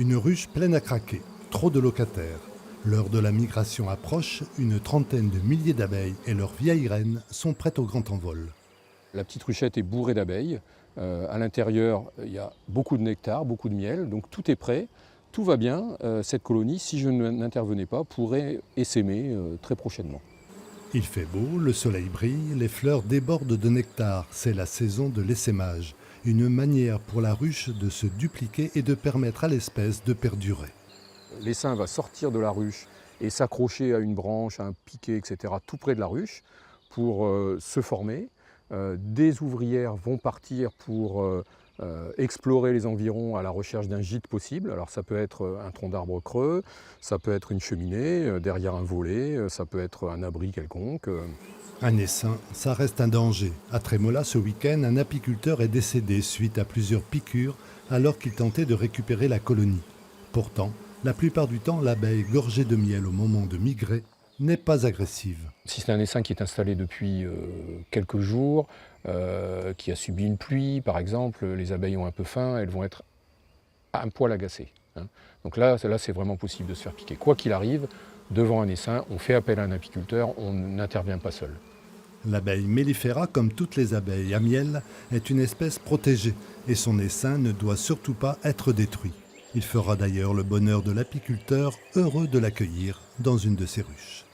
Une ruche pleine à craquer, trop de locataires. L'heure de la migration approche, une trentaine de milliers d'abeilles et leurs vieilles reines sont prêtes au grand envol. La petite ruchette est bourrée d'abeilles. À l'intérieur, il y a beaucoup de nectar, beaucoup de miel, donc tout est prêt. Tout va bien. Cette colonie, si je n'intervenais pas, pourrait essaimer très prochainement. Il fait beau, le soleil brille, les fleurs débordent de nectar. C'est la saison de l'essaimage, une manière pour la ruche de se dupliquer et de permettre à l'espèce de perdurer. L'essaim va sortir de la ruche et s'accrocher à une branche, à un piquet, etc., tout près de la ruche pour se former. Des ouvrières vont partir pour explorer les environs à la recherche d'un gîte possible. Alors ça peut être un tronc d'arbre creux, ça peut être une cheminée, derrière un volet, ça peut être un abri quelconque. Un essaim, ça reste un danger. À Trémola, ce week-end, un apiculteur est décédé suite à plusieurs piqûres alors qu'il tentait de récupérer la colonie. Pourtant, la plupart du temps, l'abeille gorgée de miel au moment de migrer n'est pas agressive. Si c'est un essaim qui est installé depuis quelques jours, qui a subi une pluie par exemple, les abeilles ont un peu faim, elles vont être un poil agacées, hein. Donc là c'est vraiment possible de se faire piquer. Quoi qu'il arrive, devant un essaim, on fait appel à un apiculteur, on n'intervient pas seul. L'abeille mellifera, comme toutes les abeilles à miel, est une espèce protégée et son essaim ne doit surtout pas être détruit. Il fera d'ailleurs le bonheur de l'apiculteur, heureux de l'accueillir dans une de ses ruches.